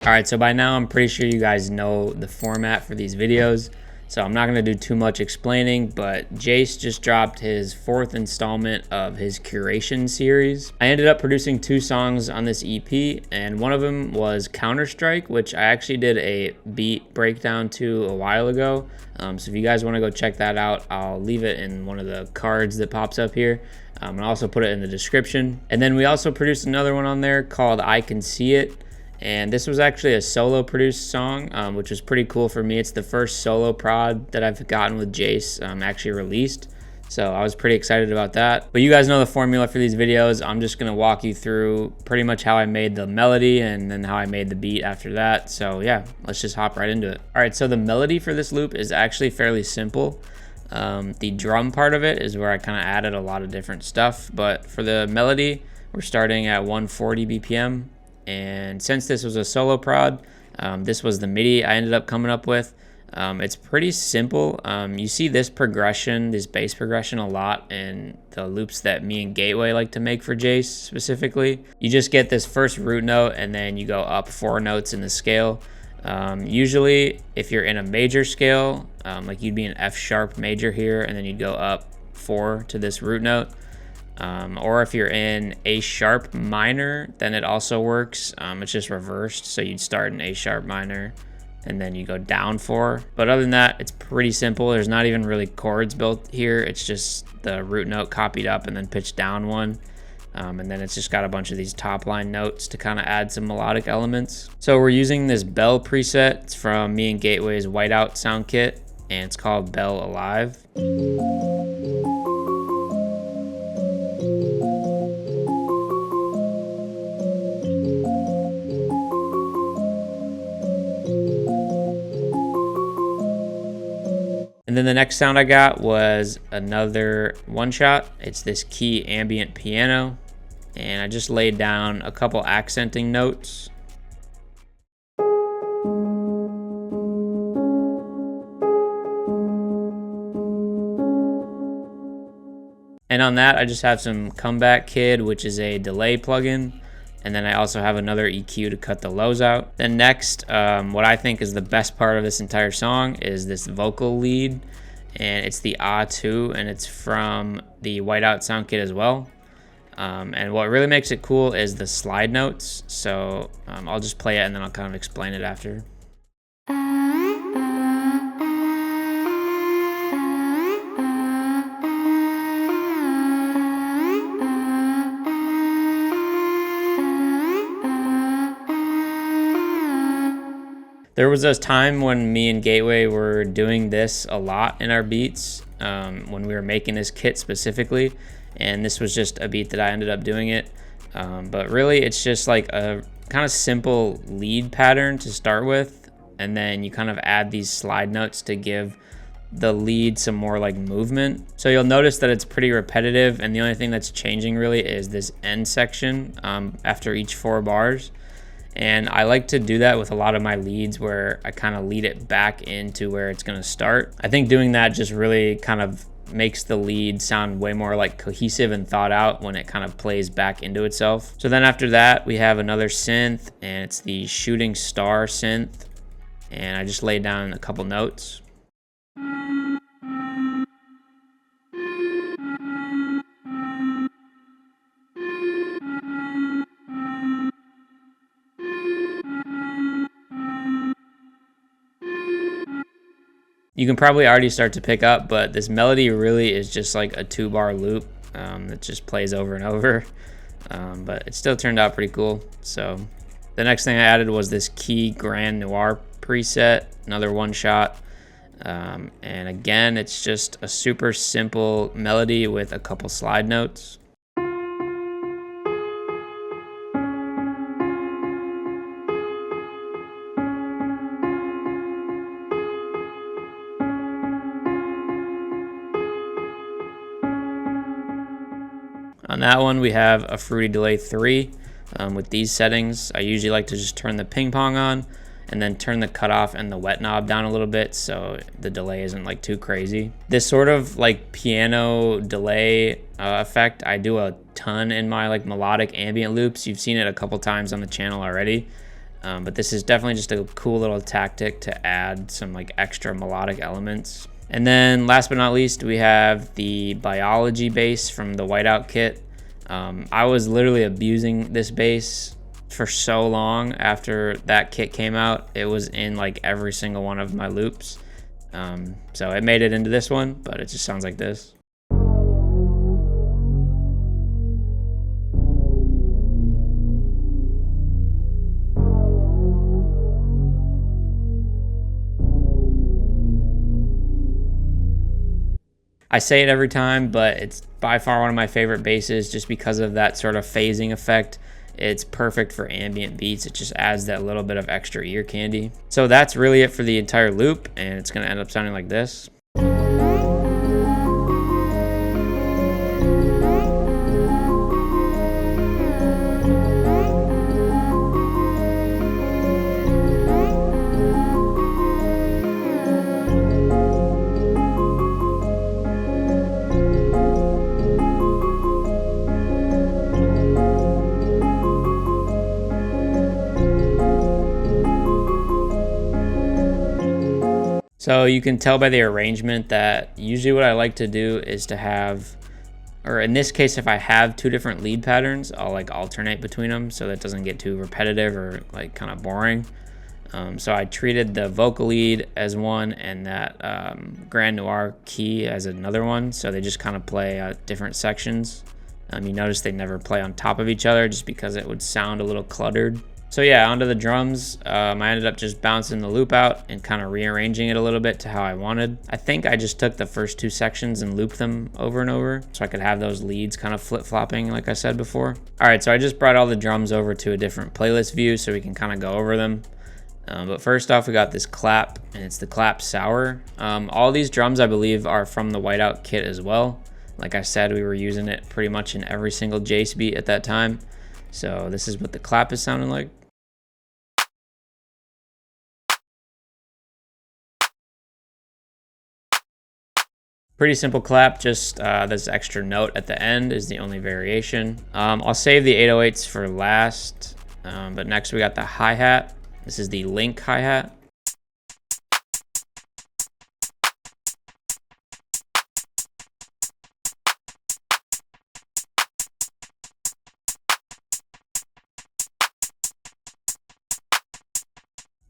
All right, so by now I'm pretty sure you guys know the format for these videos, so I'm not gonna do too much explaining, but Jace just dropped his 4th installment of his curation series. I ended up producing 2 songs on this EP, and one of them was Counter-Strike, which I actually did a beat breakdown to a while ago. So if you guys wanna go check that out, I'll leave it in one of the cards that pops up here. And I'll also put it in the description. And then we also produced another one on there called I Can See It. And this was actually a solo produced song, which was pretty cool for me. It's the first solo prod that I've gotten with Jace actually released. So I was pretty excited about that. But you guys know the formula for these videos. I'm just gonna walk you through pretty much how I made the melody and then how I made the beat after that. So yeah, let's just hop right into it. All right, so the melody for this loop is actually fairly simple. The drum part of it is where I kind of added a lot of different stuff. But for the melody, we're starting at 140 BPM. And since this was a solo prod, this was the MIDI I ended up coming up with. It's pretty simple. You see this progression, this bass progression a lot in the loops that me and Gateway like to make for Jace specifically. You just get this first root note and then you go up 4 notes in the scale. Usually if you're in a major scale, like you'd be an F sharp major here and then you'd go up 4 to this root note. Or if you're in A sharp minor, then it also works. It's just reversed. So you'd start in A sharp minor and then you go down 4. But other than that, it's pretty simple. There's not even really chords built here. It's just the root note copied up and then pitched down 1. And then it's just got a bunch of these top line notes to kind of add some melodic elements. So we're using this bell preset. It's from me and Gateway's Whiteout sound kit, and it's called Bell Alive. And then the next sound I got was another one shot. It's this key ambient piano. And I just laid down a couple accenting notes. And on that, I just have some Comeback Kid, which is a delay plugin. And then I also have another EQ to cut the lows out. Then next, what I think is the best part of this entire song is this vocal lead. And it's the Ah 2, and it's from the Whiteout sound kit as well. And what really makes it cool is the slide notes. So I'll just play it and then I'll kind of explain it after. There was a time when me and Gateway were doing this a lot in our beats, when we were making this kit specifically, and this was just a beat that I ended up doing it. But really it's just like a kind of simple lead pattern to start with, and then you kind of add these slide notes to give the lead some more like movement. So you'll notice that it's pretty repetitive, and the only thing that's changing really is this end section after each 4 bars. And I like to do that with a lot of my leads where I kind of lead it back into where it's going to start. I think doing that just really kind of makes the lead sound way more like cohesive and thought out when it kind of plays back into itself. So then after that, we have another synth, and it's the Shooting Star synth. And I just laid down a couple notes. You can probably already start to pick up, but this melody really is just like a 2-bar loop that just plays over and over. But it still turned out pretty cool. So the next thing I added was this Key Grand Noir preset, another one shot. And again, it's just a super simple melody with a couple slide notes. On that one, we have a Fruity Delay 3 with these settings. I usually like to just turn the ping pong on and then turn the cutoff and the wet knob down a little bit so the delay isn't like too crazy. This sort of like piano delay effect, I do a ton in my like melodic ambient loops. You've seen it a couple times on the channel already. But this is definitely just a cool little tactic to add some like extra melodic elements. And then last but not least, we have the biology bass from the Whiteout kit. I was literally abusing this bass for so long after that kit came out. It was in like every single one of my loops. So it made it into this one, but it just sounds like this. I say it every time, but it's by far one of my favorite basses just because of that sort of phasing effect. It's perfect for ambient beats. It just adds that little bit of extra ear candy. So that's really it for the entire loop, and it's gonna end up sounding like this. So you can tell by the arrangement that usually what I like to do is to have, or in this case, if I have two different lead patterns, I'll like alternate between them so that doesn't get too repetitive or like kind of boring. So I treated the vocal lead as one and that Grand Noir key as another one. So they just kind of play different sections. You notice they never play on top of each other just because it would sound a little cluttered. So yeah, onto the drums. I ended up just bouncing the loop out and kind of rearranging it a little bit to how I wanted. I think I just took the first two sections and looped them over and over so I could have those leads kind of flip-flopping like I said before. All right, so I just brought all the drums over to a different playlist view so we can kind of go over them. But first off, we got this clap, and it's the clap sour. All these drums, I believe, are from the Whiteout kit as well. Like I said, we were using it pretty much in every single Jace beat at that time. So this is what the clap is sounding like. Pretty simple clap, just this extra note at the end is the only variation. I'll save the 808s for last, but next we got the hi-hat. This is the link hi-hat.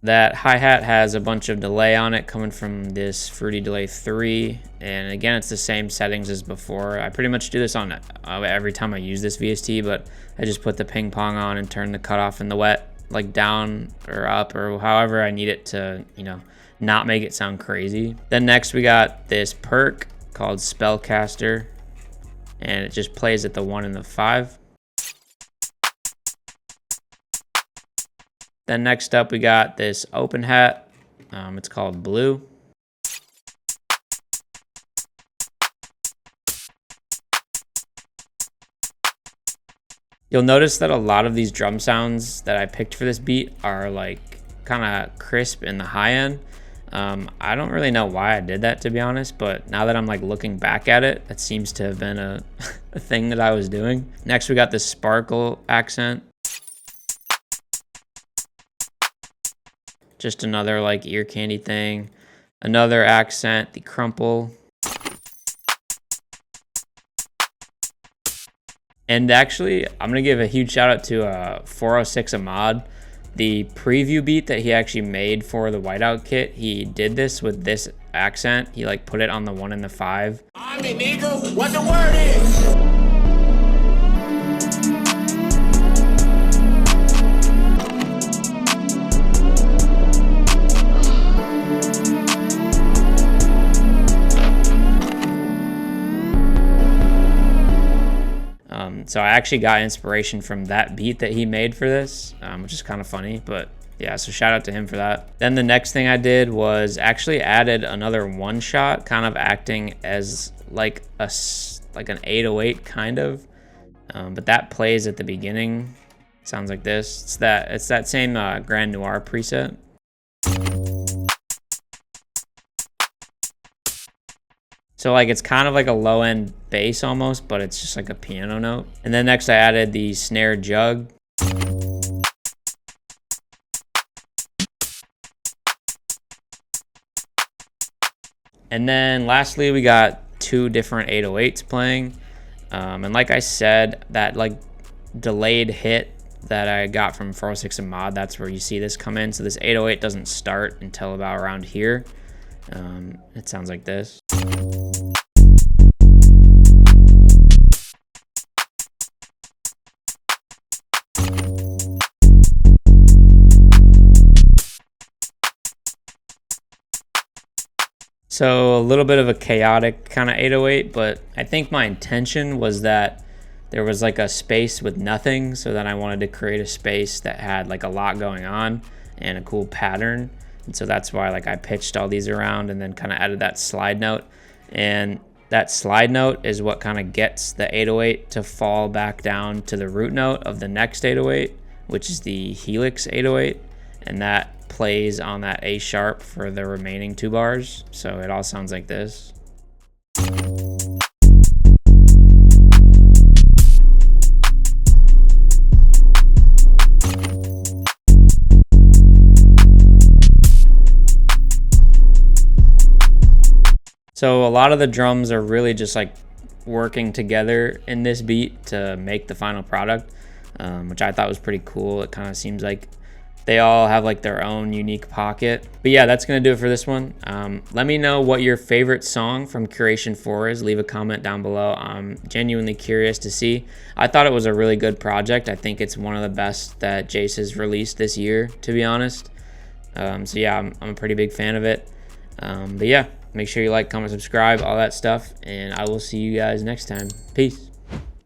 That hi-hat has a bunch of delay on it coming from this Fruity Delay 3, and again it's the same settings as before. I pretty much do this on every time I use this VST, but I just put the ping pong on and turn the cutoff and the wet like down or up or however I need it to, you know, not make it sound crazy. Then next we got this perk called Spellcaster, and it just plays at the 1 and the 5. Then next up, we got this open hat. It's called Blue. You'll notice that a lot of these drum sounds that I picked for this beat are like kind of crisp in the high end. I don't really know why I did that, to be honest, but now that I'm like looking back at it, that seems to have been a thing that I was doing. Next, we got this sparkle accent. Just another like ear candy thing. Another accent, the crumple. And actually, I'm gonna give a huge shout out to 406 Ahmad. The preview beat that he actually made for the Whiteout kit, he did this with this accent. He like put it on the 1 and the 5. I mean, nigga, what the word is? So I actually got inspiration from that beat that he made for this, which is kind of funny, but yeah, so shout out to him for that. Then the next thing I did was actually added another one shot, kind of acting as like an 808 kind of, but that plays at the beginning. Sounds like this. It's that same Grand Noir preset. So like it's kind of like a low end bass almost, but it's just like a piano note. And then next I added the snare jug. And then lastly, we got 2 different 808s playing. And like I said, that like delayed hit that I got from 406 and mod, that's where you see this come in. So this 808 doesn't start until about around here. It sounds like this. So a little bit of a chaotic kind of 808, but I think my intention was that there was like a space with nothing, so then I wanted to create a space that had like a lot going on and a cool pattern. And so that's why like I pitched all these around and then kind of added that slide note. And that slide note is what kind of gets the 808 to fall back down to the root note of the next 808, which is the helix 808. And that plays on that A sharp for the remaining 2 bars. So it all sounds like this. So a lot of the drums are really just like working together in this beat to make the final product, which I thought was pretty cool. It kind of seems like they all have like their own unique pocket. But yeah, that's gonna do it for this one. Let me know what your favorite song from Curation 4 is. Leave a comment down below. I'm genuinely curious to see. I thought it was a really good project. I think it's one of the best that Jace has released this year, to be honest. So yeah, I'm a pretty big fan of it. But yeah, make sure you like, comment, subscribe, all that stuff, and I will see you guys next time. Peace.